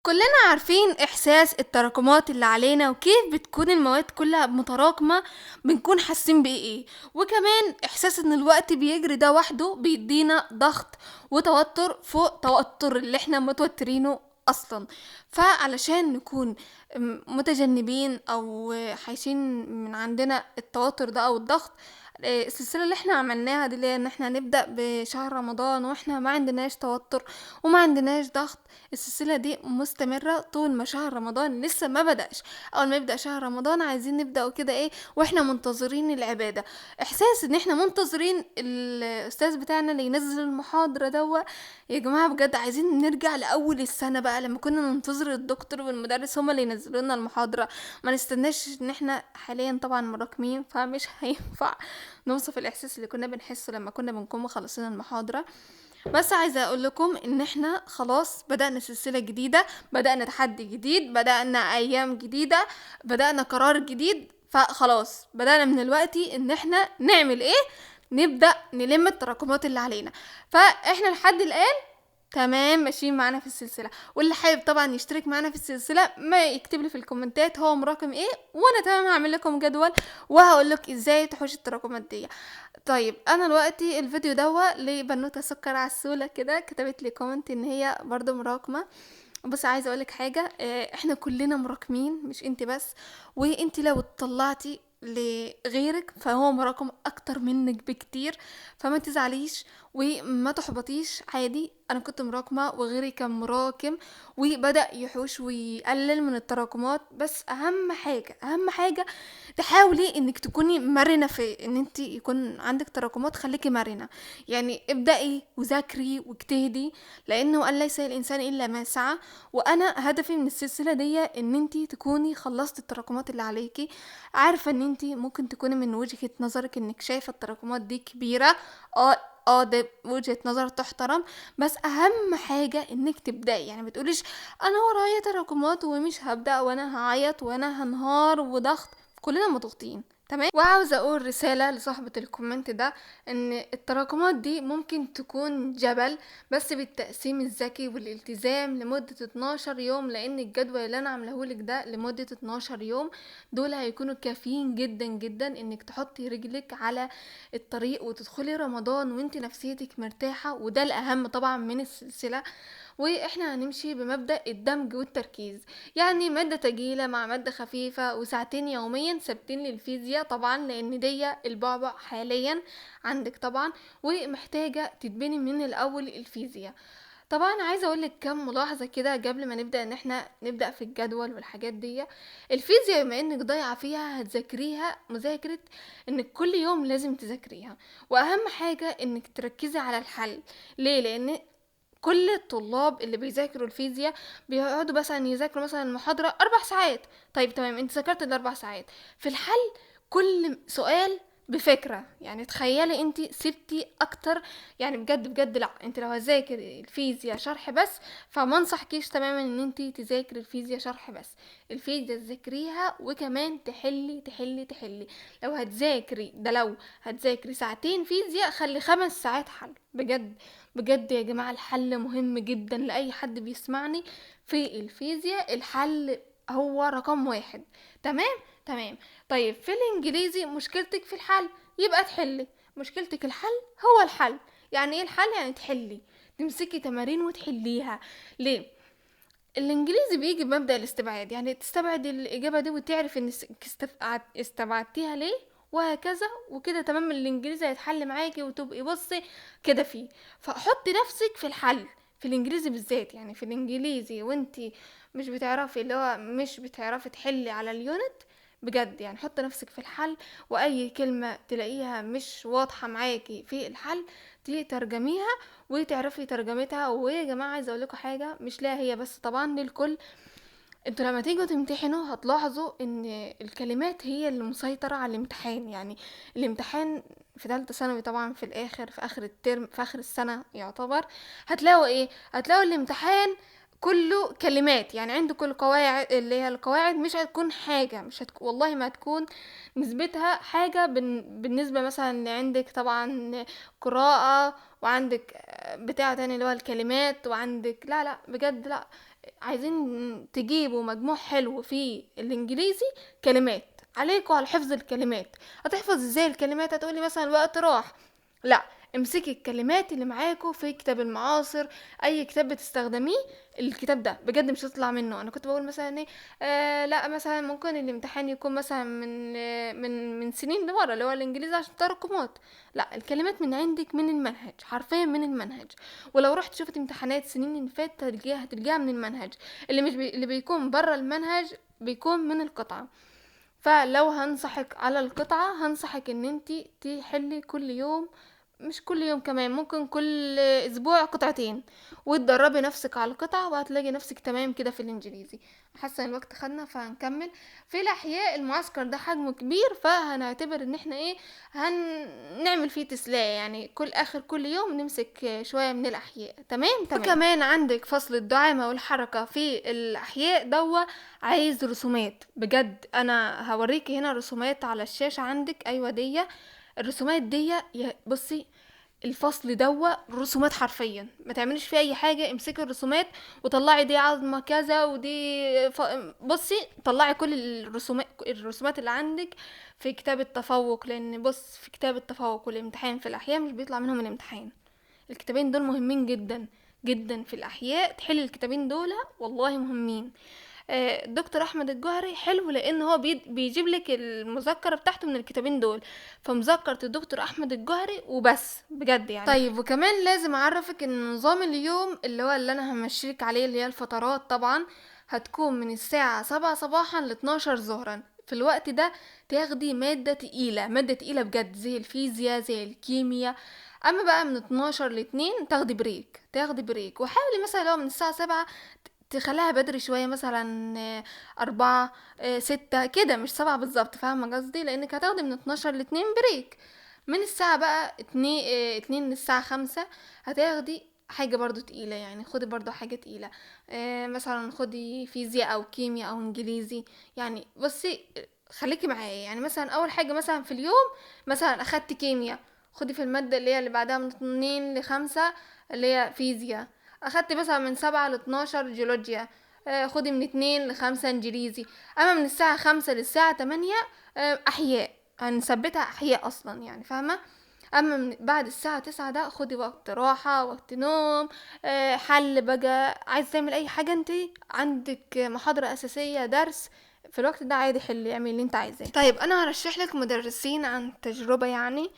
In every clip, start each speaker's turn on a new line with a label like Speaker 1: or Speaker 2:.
Speaker 1: كلنا عارفين احساس التراكمات اللي علينا وكيف بتكون المواد كلها متراكمة. بنكون حاسين بايه، وكمان احساس ان الوقت بيجري ده وحده بيدينا ضغط وتوتر فوق توتر اللي احنا متوترينه اصلا. فعلشان نكون متجنبين او حايشين من عندنا التوتر ده او الضغط، السلسلة اللي احنا عملناها دي اللي هي ان احنا نبدأ بشهر رمضان واحنا ما عندناش توتر وما عندناش ضغط. السلسلة دي مستمرة طول ما شهر رمضان لسه ما بدأش. اول ما يبدأ شهر رمضان عايزين نبدأ كده ايه واحنا منتظرين العبادة، احساس ان احنا منتظرين الاستاذ بتاعنا اللي ينزل المحاضرة دوا. يا جماعة بجد عايزين نرجع لأول السنة بقى لما كنا ننتظر الدكتور والمدرس هما اللي ينزلوا لنا المحاضرة، ما نستناش ان احنا حاليا طبعا مراكمين فمش هينفع نوصف الاحساس اللي كنا بنحسه لما كنا بنكون مخلصين المحاضرة. بس عايزة اقول لكم ان احنا خلاص بدأنا سلسلة جديدة، بدأنا تحدي جديد، بدأنا ايام جديدة، بدأنا قرار جديد. فخلاص بدأنا من الوقت ان احنا نعمل ايه، نبدأ نلم التراكمات اللي علينا. فاحنا لحد الآن تمام ماشيين معانا في السلسلة، واللي حابب طبعا يشترك معانا في السلسلة ما يكتب لي في الكومنتات هو مراكم ايه، وانا تمام هعمل لكم جدول وهقول لك ازاي تحوش التراكمات دي. طيب انا دلوقتي الفيديو دوا لبنوتة سكر عسولة كده كتبت لي كومنت ان هي برضو مراكمة. بس عايزه اقولك حاجه، احنا كلنا مراكمين مش انت بس، وانت لو اتطلعتي لغيرك فهو مراكم اكتر منك بكتير. فما تزعليش وما تحبطيش، عادي انا كنت مراكمه وغيري كان مراكم وبدأ يحوش ويقلل من التراكمات. بس اهم حاجه تحاولي انك تكوني مرنه في ان انت يكون عندك تراكمات، خليكي مرنه. يعني ابدأي وذاكري واجتهدي، لانه قال ليس الانسان الا ما سعى. وانا هدفي من السلسله دي ان انتي تكوني خلصتي التراكمات اللي عليكي. عارفه ان انتي ممكن تكوني من وجهه نظرك انك شايفه التراكمات دي كبيره، اه ده وجهة نظر تحترم. بس اهم حاجة انك تبدأي، يعني بتقوليش انا ورايا تراكمات ومش هبدأ وانا هعيط وانا هنهار وضغط، كلنا مضغوطين. تمام. وعاوزة اقول رسالة لصاحبة الكومنت ده، ان التراكمات دي ممكن تكون جبل، بس بالتقسيم الذكي والالتزام لمدة 12 يوم، لان الجدول اللي انا عاملهولك ده لمدة 12 يوم دول هيكونوا كافيين جدا جدا انك تحطي رجلك على الطريق وتدخلي رمضان وانت نفسيتك مرتاحة، وده الاهم طبعا من السلسلة. واحنا هنمشي بمبدأ الدمج والتركيز، يعني مادة تقيلة مع مادة خفيفة وساعتين يوميا ثابتين للفيزياء طبعا، لان دي البعبع حاليا عندك طبعا ومحتاجة تتبني من الاول الفيزياء. طبعا عايزه اقول لك كام ملاحظه كده قبل ما نبدا ان احنا نبدا في الجدول والحاجات دي. الفيزياء بما انك ضايعه فيها هتذاكريها مذاكره انك كل يوم لازم تذاكريها، واهم حاجه انك تركزي على الحل. ليه؟ لان كل الطلاب اللي بيذاكروا الفيزياء بيقعدوا مثلا يذاكروا مثلا المحاضرة 4 ساعات. طيب تمام، انت ذاكرت ال4 ساعات في الحل كل سؤال بفكرة، يعني تخيلي انت سبتي اكتر. يعني بجد بجد لا، انت لو هتذاكر الفيزياء شرح بس فما انصحكيش تماما ان انت تذاكري الفيزياء شرح بس. الفيزياء تذاكريها وكمان تحلي تحلي تحلي. لو هتذاكري ساعتين فيزياء خلي 5 ساعات حل. بجد بجد يا جماعة الحل مهم جدا لأي حد بيسمعني. في الفيزياء الحل هو رقم 1. تمام تمام. طيب في الانجليزي مشكلتك في الحل يبقى تحلي، مشكلتك الحل هو الحل. يعني ايه الحل؟ يعني تحلي، تمسكي تمارين وتحليها. ليه؟ الانجليزي بيجي بمبدأ الاستبعاد، يعني تستبعد الاجابة دي وتعرف ان استبعدتيها ليه، وهكذا وكده. تمام، الانجليزي هيتحل معاكي وتبقي بصي كده فيه. فحطي نفسك في الحل في الانجليزي بالذات، يعني في الانجليزي وانتي مش بتعرفي تحلي على اليونت. بجد يعني حط نفسك في الحل، واي كلمة تلاقيها مش واضحة معاكي في الحل دي ترجميها وتعرفي ترجمتها. ويا جماعه عايزه اقول لكم حاجه مش ليها هي بس، طبعا للكل. انتوا لما تيجوا تمتحنوا هتلاحظوا ان الكلمات هي اللي مسيطره على الامتحان. يعني الامتحان في ثالثه ثانوي طبعا في الاخر في اخر الترم في اخر السنه يعتبر، هتلاقوا ايه؟ هتلاقوا الامتحان كله كلمات. يعني عندكم القواعد اللي هي القواعد مش هتكون حاجة، مش هتكون والله ما هتكون نسبتها حاجة بالنسبة مثلا اللي عندك طبعا قراءة، وعندك بتاع تاني اللي هو الكلمات، وعندك لا لا بجد لا. عايزين تجيبوا مجموع حلو في الانجليزي، كلمات عليكوا على حفظ الكلمات. هتحفظ ازاي الكلمات؟ هتقولي مثلا الوقت راح. لا، امسكي الكلمات اللي معاكوا في كتاب المعاصر، اي كتاب بتستخدميه. الكتاب ده بجد مش هتطلع منه. انا كنت بقول مثلا ايه، لا مثلا ممكن الامتحان يكون مثلا من سنين لورا، اللي هو الانجليزي عشان تراكمات. لا، الكلمات من عندك، من المنهج، حرفيا من المنهج. ولو رحت شفت امتحانات سنين اللي فاتت هتلقاها من المنهج. اللي بيكون بره المنهج بيكون من القطعة. فلو هنصحك على القطعة، هنصحك ان انتي تحلي كل يوم، مش كل يوم كمان، ممكن كل اسبوع قطعتين، وتدربي نفسك على القطعة، وهتلاقي نفسك تمام كده في الانجليزي. حاسه ان الوقت خدنا، فهنكمل. في الاحياء المعسكر ده حجمه كبير، فهنعتبر ان احنا ايه، هنعمل فيه تسلية، يعني كل يوم نمسك شوية من الاحياء. تمام. وكمان عندك فصل الدعامة والحركة في الاحياء دوا، عايز رسومات بجد. انا هوريكي هنا رسومات على الشاشة عندك. ايوه دي الرسومات دي. بصي، الفصل دوا رسومات حرفيا، ما تعمليش فيه اي حاجه. امسكي الرسومات وطلعي دي عظمه كذا ودي بصي، طلعي كل الرسومات اللي عندك في كتاب التفوق. لان بص، في كتاب التفوق والامتحان في الاحياء مش بيطلع منهم الامتحان. الكتابين دول مهمين جدا جدا في الاحياء، تحل الكتابين دول والله مهمين. الدكتور احمد الجوهري حلو، لان هو بيجيب لك المذكره بتاعته من الكتابين دول. فمذكره الدكتور احمد الجوهري وبس بجد يعني. طيب، وكمان لازم اعرفك ان نظام اليوم اللي انا همشيك عليه، اللي هي الفترات طبعا، هتكون من الساعه 7 صباحا ل 12 ظهرا. في الوقت ده تاخدي ماده تقيله بجد، زي الفيزياء، زي الكيمياء. اما بقى من 12 ل 2 تاخدي بريك. وحاولي مثلا لو من الساعه 7 تخليها بدري شوية، مثلا 4 6 كده، مش 7 بالظبط، فاهمة قصدي؟ لانك هتاخدي من 12 ل2 بريك. من الساعة بقى 2 للساعة 5 هتاخدي حاجة برضو تقيلة، يعني خدي برضو حاجة تقيلة. مثلا خدي فيزياء او كيمياء او انجليزي. يعني بصي، خليكي معايا. يعني مثلا اول حاجة مثلا في اليوم، مثلا اخدت كيمياء، خدي في المادة اللي هي اللي بعدها من 2 ل5 اللي هي فيزياء. اخدت مثلا من 7 ل 12 جيولوجيا، خدي من 2 ل5 انجليزي. اما من الساعة 5 للساعة 8 احياء، هنثبتها احياء اصلا، يعني فاهمة؟ اما من بعد الساعة 9 ده خدي وقت راحة، وقت نوم، حل بقى. عايز تعمل اي حاجة، انت عندك محاضرة اساسية، درس، في الوقت ده عادي حل، اعمل اللي انت عايزاه. طيب، انا هرشح لك مدرسين عن تجربة يعني.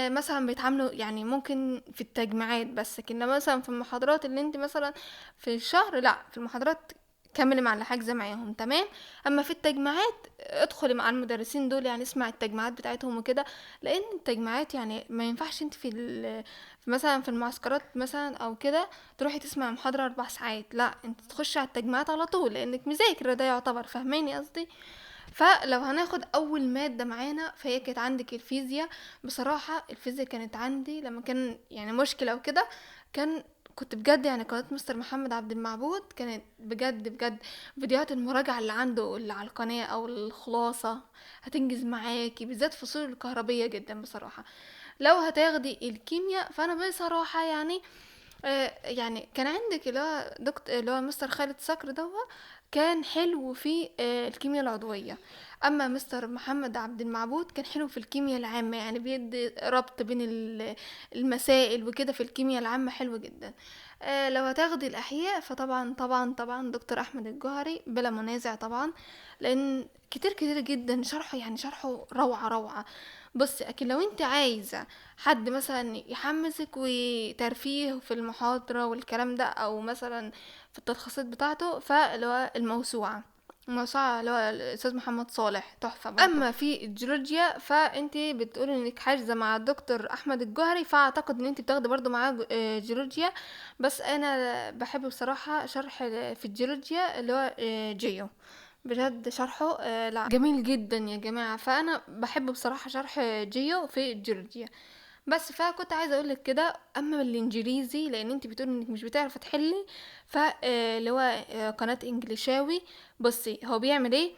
Speaker 1: مثلا بيتعاملوا يعني ممكن في التجميعات بس، لكن مثلا في المحاضرات اللي انت مثلا في الشهر، لا، في المحاضرات كملي مع اللي حاجزه معاهم. تمام. اما في التجمعات ادخلي مع المدرسين دول، يعني اسمع التجمعات بتاعتهم وكده. لان التجمعات يعني ما ينفعش انت مثلا في المعسكرات مثلا او كده تروحي تسمع محاضرة 4 ساعات. لا، انت تخشي على التجمعات على طول، لانك مذاكرة ده يعتبر، فاهماني قصدي؟ فلو هناخد اول مادة معانا، فهي كانت عندك الفيزياء. بصراحة الفيزياء كانت عندي لما كان يعني مشكلة وكده، كنت بجد يعني قناة مستر محمد عبد المعبود كانت بجد بجد فيديوهات المراجعة اللي عنده اللي على القناة او الخلاصة هتنجز معاكي، بالذات فصول الكهربية جدا بصراحة. لو هتاخدي الكيمياء، فانا بصراحة يعني يعني كان عندك اللي هو دكتور اللي هو مستر خالد صقر ده، كان حلو في الكيمياء العضوية. اما مستر محمد عبد المعبود كان حلو في الكيمياء العامة، يعني بيدي ربط بين المسائل وكده في الكيمياء العامة، حلو جدا. لو هتاخدي الاحياء، فطبعا طبعا طبعا دكتور احمد الجوهري بلا منازع طبعا، لان كتير جدا شرحه، يعني شرحه روعة روعة. بص، اكيد لو انت عايزة حد مثلا يحمسك وترفيه في المحاضرة والكلام ده، او مثلا في التلخيصات بتاعته، فاللي هو الموسوعة اللي هو الاستاذ محمد صالح تحفة برضه. اما في الجيولوجيا، فانت بتقولي انك حاجزة مع الدكتور احمد الجوهري، فاعتقد ان انت بتاخدي برضه معاه جيولوجيا. بس انا بحب بصراحة شرح في الجيولوجيا اللي هو جيو، بجد شرحه لا جميل جدا يا جماعة. فانا بحب بصراحة شرح جيو في الجيولوجيا. بس فكنت عايزه اقول لك كده. اما بالانجليزي، لان انت بتقولي انك مش بتعرفي تحلي، اللي هو قناه انجليشاوي. بصي هو بيعمل ايه،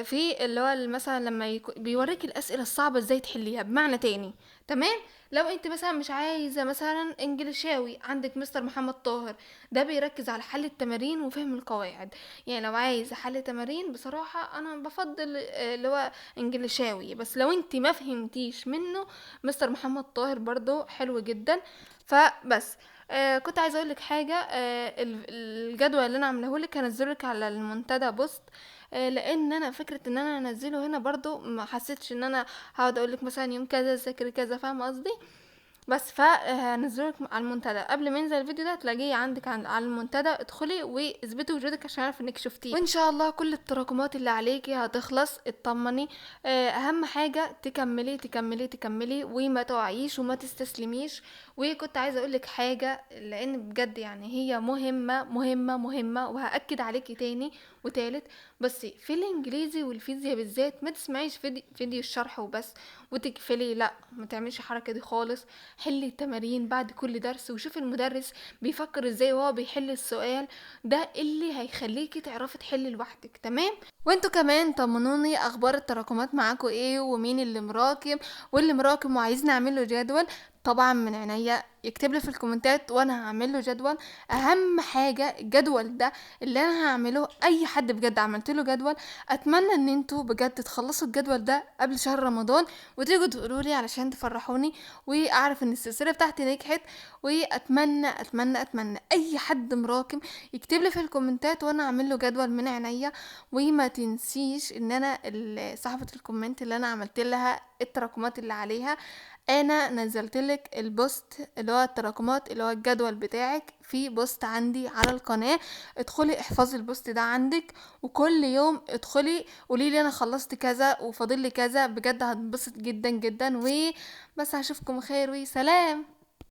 Speaker 1: في اللي هو مثلا لما بيوريك الاسئله الصعبه ازاي تحليها. بمعنى تاني، تمام. لو انت مثلا مش عايزه مثلا انجليشاوي، عندك مستر محمد طاهر، ده بيركز على حل التمارين وفهم القواعد. يعني لو عايزه حل تمارين بصراحه انا بفضل اللي هو انجليشاوي. بس لو انت ما فهمتيش منه، مستر محمد طاهر برضو حلو جدا. فبس كنت عايزه اقول لك حاجه. الجدول اللي انا عاملاه لك هنزله لك على المنتدى بوست. لان انا فكره ان انا انزله هنا برضو ما حسيتش ان انا هقعد اقول لك مثلا يوم كذا ذاكري كذا، فاهمه قصدي؟ بس فهنزلك على المنتدى قبل ما ينزل الفيديو ده، تلاقيه عندك على المنتدى. ادخلي واثبتي وجودك عشان اعرف انك شفتيه، وان شاء الله كل التراكمات اللي عليكي هتخلص. اطمني. اهم حاجه تكملي تكملي تكملي وما تقعيش وما تستسلميش. وكنت عايزه اقول لك حاجه، لان بجد يعني هي مهمه مهمه مهمه، وهاكد عليكي تاني وتالت. بس في الانجليزي والفيزياء بالذات ما تسمعيش فيديو الشرح وبس وتقفلي، لا ما تعملش الحركه دي خالص. حلي التمارين بعد كل درس وشوفي المدرس بيفكر ازاي وهو بيحل السؤال. ده اللي هيخليكي تعرفي تحلي لوحدك. تمام. وانتوا كمان طمنوني اخبار التراكمات معاكم ايه، ومين اللي مراكم واللي مراكم وعايزني اعمل له جدول. طبعا من عينيا، يكتب لي في الكومنتات وانا هعمل له جدول. اهم حاجه الجدول ده اللي انا هعمله، اي حد بجد عملت له جدول. اتمنى ان انتوا بجد تخلصوا الجدول ده قبل شهر رمضان وتيجوا تقولوا لي علشان تفرحوني واعرف ان السلسله بتاعتي نجحت. واتمنى اتمنى اتمنى اي حد مراكم يكتب لي في الكومنتات وانا اعمل له جدول من عينيا. وما تنسيش ان انا صاحبه الكومنت اللي انا عملت لها التراكمات اللي عليها، انا نزلت لك البوست اللي هو التراكمات اللي هو الجدول بتاعك في بوست عندي على القناه. ادخلي احفظي البوست ده عندك، وكل يوم ادخلي قولي لي انا خلصت كذا وفاضل لي كذا. بجد هتنبسط جدا جدا. وبس هشوفكم خير وسلام.